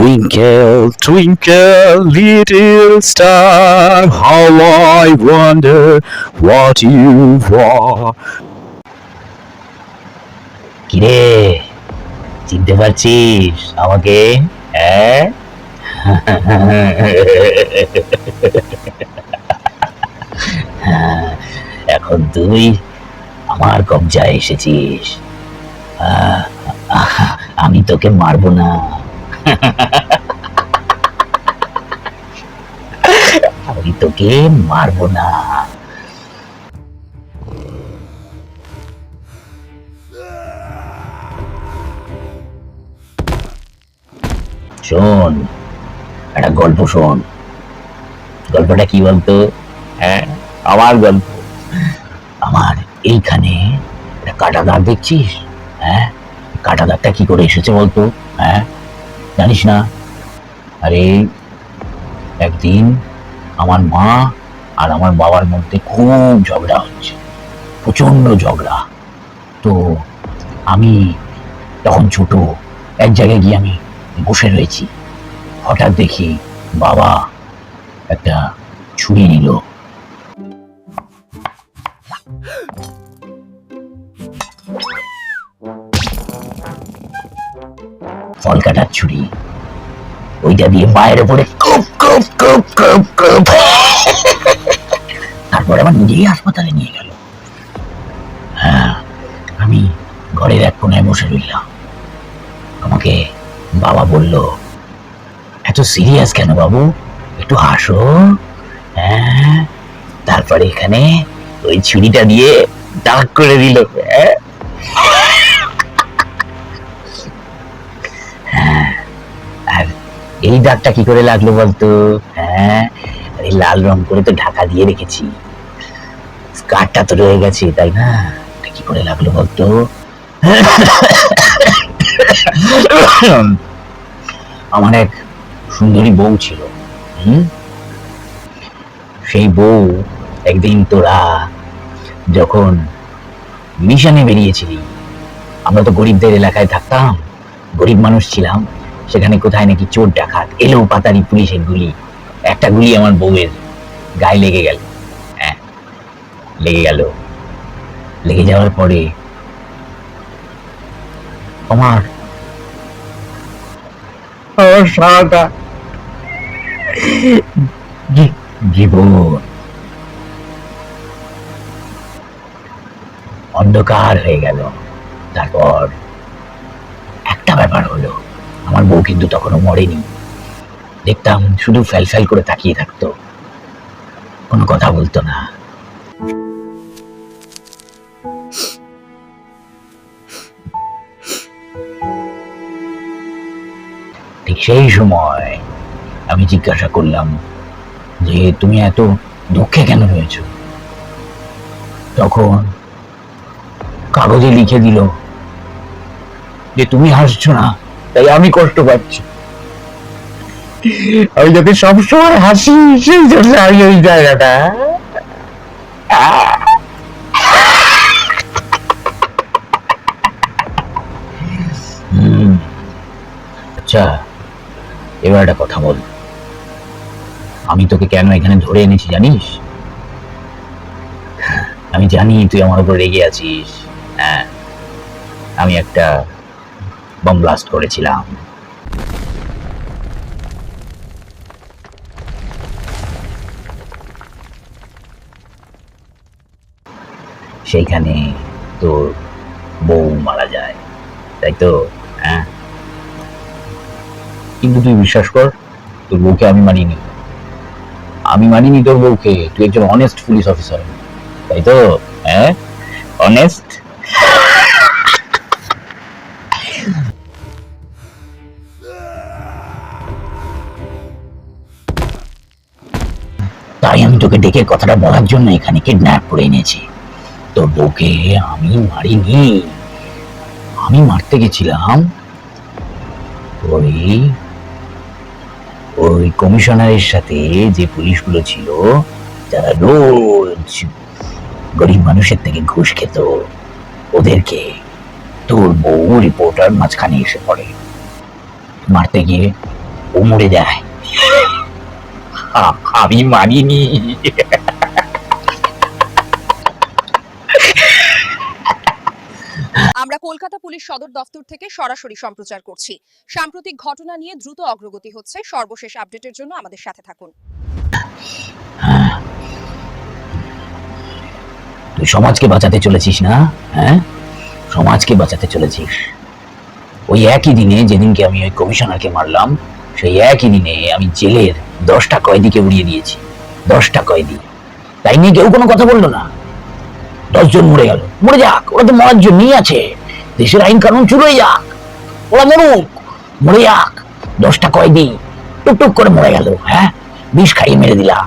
Twinkle, twinkle, little star, how I wonder what you are. কিরে, চিনতে পারছিস আমাকে? হ্যাঁ? এখন তুই আমার কবজায় এসেছিস। আমি তোকে মারবো না। আমি তোকে মারবো না। শোন, একটা গল্প শোন। গল্পটা কি বলতো? হ্যাঁ, আমার গল্প। আমার এইখানে একটা কাটা দাগ দেখছিস? হ্যাঁ, কাটা দাগটা কি করে এসেছে বলতো? হ্যাঁ, জানিস না? আরে একদিন আমার মা আর আমার বাবার মধ্যে খুব ঝগড়া হচ্ছে, প্রচন্ড ঝগড়া। তো আমি তখন ছোট, এক জায়গায় গিয়ে আমি বসে রয়েছি। হঠাৎ দেখি বাবা একটা ছুরি নিল। ফল কাটার ছুরি, ওইটা দিয়ে মায়ের উপরে coop coop coop coop coop. তারপর আমার নিজেই হাসপাতালে নিয়ে গেল। হ্যাঁ, আমি ঘরের এক কোনায় বসে রইলাম। আমাকে বাবা বলল, এত সিরিয়াস কেন বাবু, একটু হাসো। হ্যাঁ, তারপরে এখানে ওই ছুরিটা দিয়ে দাগ করে দিল। আর এই দাগটা কি করে লাগলো বলতো? হ্যাঁ, এই লাল রং করে তো ঢাকা দিয়ে রেখেছি, স্কারটা তো রয়ে গেছে, তাই না? এটা কি করে লাগলো বলতো? আমার এক সুন্দরী বউ ছিল। সেই বউ একদিন তোরা যখন মিশনে বেরিয়েছিলি, আমরা তো গরিবদের এলাকায় থাকতাম, গরিব মানুষ ছিলাম, সেখানে কোথায় নাকি চোর ডাকাত এলো, পাতারি পুলিশের গুলি, একটা গুলি আমার বউয়ের গায়ে লেগে গেল। হ্যাঁ, লেগে গেল। লেগে যাওয়ার পরে আমার সারাটা জীবন অন্ধকার হয়ে গেল। তারপর একটা ব্যাপার হলো, আমার বউ কিন্তু তখনও মরেনি। দেখতাম শুধু ফ্যাল ফ্যাল করে তাকিয়ে থাকতো, কোনো কথা বলতো না। ঠিক সেই সময় আমি জিজ্ঞাসা করলাম যে তুমি এত দুঃখে কেন রয়েছ? তখন কাগজে লিখে দিল যে তুমি হাসছো না, তাই আমি কষ্ট পাচ্ছি। আমি যাতে সবসময় হাসি, সেই জন্য আমি ওই জায়গাটা। আচ্ছা, এবার একটা কথা বল, আমি তোকে কেন এখানে ধরে এনেছি জানিস? আমি জানি তুই আমার উপর রেগে আছিস। হ্যাঁ, আমি একটা বম ব্লাস্ট করেছিলাম। সেইখানে তোর বউ মারা যায়, তাই তো? হ্যাঁ, কিন্তু তুই বিশ্বাস কর, তোর বউকে আমি মারিনি। আমি মানিনি তোর বউকে। তুই একজন অনেস্ট পুলিশ অফিসার, তাই তো? হ্যাঁ, অনেস্ট। তাই আমি তোকে ডেকে কথাটা বলার জন্য এখানে কিডন্যাপ করে এনেছি। তোর বউকে আমি মারিনি। আমি মারতে গেছিলাম ওই ওই কমিশনারের সাথে, যে পুলিশগুলো ছিল যারা রোজ গরিব মানুষের থেকে ঘুষ খেত, ওদেরকে। তোর বউ রিপোর্টার মাঝখানে এসে পড়ে। মারতে গিয়ে ও মরে যায়। আমি মানিনি। আমরা কলকাতা পুলিশ সদর দফতর থেকে সরাসরি সম্প্রচার করছি। সাম্প্রতিক ঘটনা নিয়ে দ্রুত অগ্রগতি হচ্ছে। সর্বশেষ আপডেটের জন্য আমাদের সাথে থাকুন। তুই সমাজকে বাঁচাতে চলেছিস না? হ্যাঁ, সমাজকে বাঁচাতে চলেছিস। ওই একই দিনে যেদিনকে আমি ওই কমিশনারকে মারলাম, সেই একই দিনে আমি জেলের 10টা কয়েদিকে উড়িয়ে দিয়েছি। 10টা কয়েদি, তাই নিয়ে কেউ কোনো কথা বললো না। 10 জন মরে গেল, মরে যাক, ওরা তো মরার জন্যই আছে। দেশের আইন কানুন চুলোই যাক, ওরা মরুক, মরে যাক। 10টা কয়েদি টুকটুক করে মরে গেল। হ্যাঁ, বিষ খাইয়ে মেরে দিলা।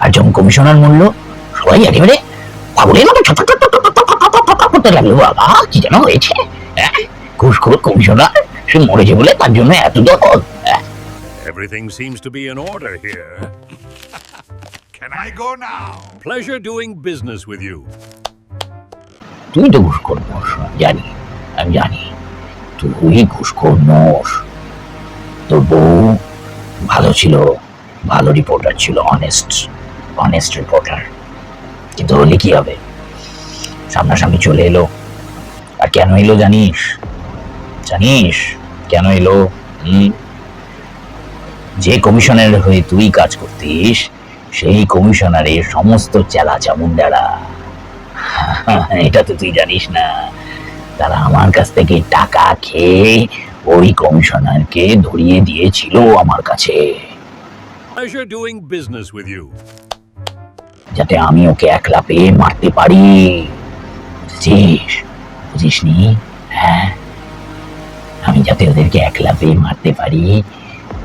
আর যখন কমিশনার মরল, সবাই একেবারে পাগলের মতো করতে লাগলো। বাবা, কি যেন হয়েছে? ঘুষখোর কমিশনার, সে মরেছে বলে তার জন্য এত দখল। Everything seems to be in order here. Can I go now? Pleasure doing business with you. তুই তো ঘুষখোর নোস, জানি, আমি জানি তুই ঘুষখোর নোস। তোর বউ ভালো ছিল, ভালো রিপোর্টার ছিল, অনেস্ট রিপোর্টার। কিন্তু হলে কি হবে, সামনাসামনি চলে এলো। আর কেন এলো জানিস? জানিস কেন এলো? যে কমিশনের হয়ে তুই কাজ করতিস, সেই কমিশনারের সমস্ত চেলা চামুন্ডারা, এটা তো তুই জানিস না, তারা আমার কাছ থেকে টাকা খেয়ে ওই কমিশনারকে ধরিয়ে দিয়েছিল আমার কাছে, Pleasure doing business with you. যাতে আমি ওকে একলা পেয়ে মারতে পারি। বুঝছিস? বুঝিসনি? হ্যাঁ, আমি যাতে ওদেরকে একলা পেয়ে মারতে পারি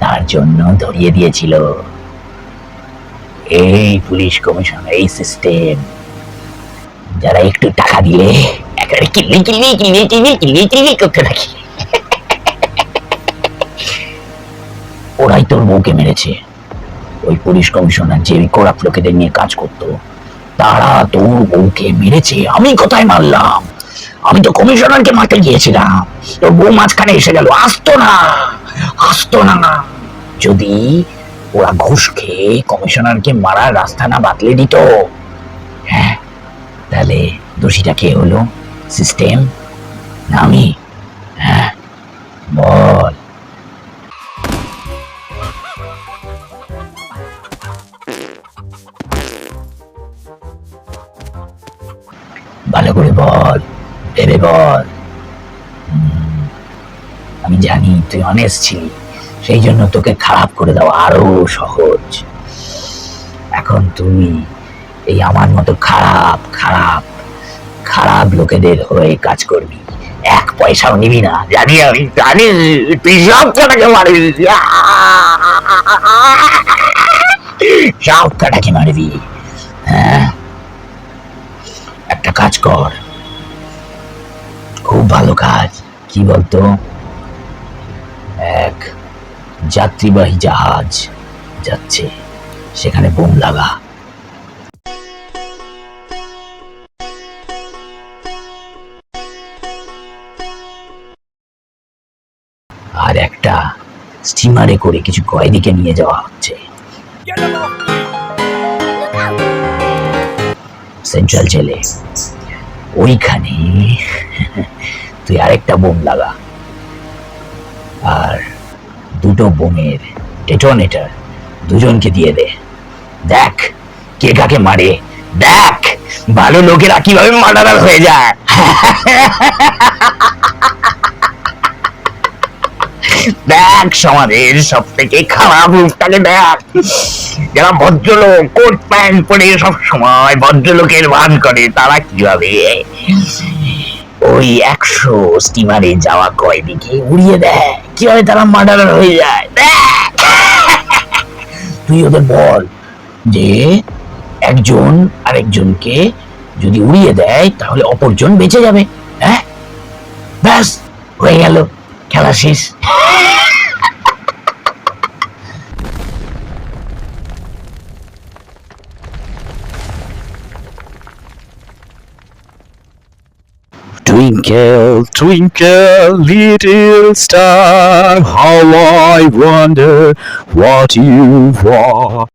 তার জন্য ধরিয়ে দিয়েছিল। এই পুলিশ কমিশন, এই সিস্টেম, যারা একটু টাকা দিলে একেবারে কিল্লি কিল্লি কিল্লি কিল্লি কিল্লি কিল্লি করতে থাকি। ওরাই তোর বউকে মেরেছে। ওই পুলিশ কমিশনার যে করাপ্ট লোকেদের নিয়ে কাজ করতো, তারা তোর বউকে মেরেছে। আমি কোথায় মারলাম? আমি তো কমিশনারকে মারতে গিয়েছিলাম, তোর বউ মাঝখানে এসে গেল। আসতো না। যদি ওরা ঘুষ খেয়ে কমিশনারকে মারার রাস্তা না বাতলে দিত, হ্যাঁ, তাহলে দোষীটা কে হলো? সিস্টেম না আমি? হ্যাঁ, বল। ভালো করে বল, ভেবে বল। আমি জানি তুই অনেস্ট ছিলি, সেই জন্য তোকে খারাপ করে দেওয়া আরো সহজ। এখন তুই এই আমার মতো খারাপ খারাপ খারাপ লোকেদের হয়ে কাজ করবি, 1 পয়সাও নিবি না। জানি, আমি জানি তুই সব কাটাকে মারবি, সব কাটাকে মারবি। হ্যাঁ, একটা কাজ কর, খুব ভালো কাজ। কি বলতো? এক যাত্রীবাহী জাহাজ যাচ্ছে, সেখানে বোম লাগা। আর একটা স্টিমারে করে কিছু কয়েদিকে নিয়ে যাওয়া হচ্ছে সেন্ট্রাল জেলে। ওইখানে তুই আরেকটা বোম লাগা, আর 2টো বোমের ডেটোনেটর দুজনকে দিয়ে দে। দেখ কে কাকে মারে, দেখ ভালো লোকেরা কিভাবে মার্ডারার হয়ে যায়। দেখ সমাজের সব থেকে খারাপ রূপটাকে দেখ। যারা ভদ্রলোক, কোট প্যান্ট পরে সব সময় ভদ্রলোকের ভান করে, তারা কিভাবে ওই 100 স্টিমারে যাওয়া কয়েদিকে উড়িয়ে দেয়, কিভাবে তারা মার্ডারার হয়ে যায়। তুই ওদের বল যে একজন আরেকজনকে যদি উড়িয়ে দেয় তাহলে অপরজন বেঁচে যাবে। হ্যাঁ, ব্যাস হয়ে গেল, খেলা শেষ। Twinkle, twinkle, little star, how I wonder what you are.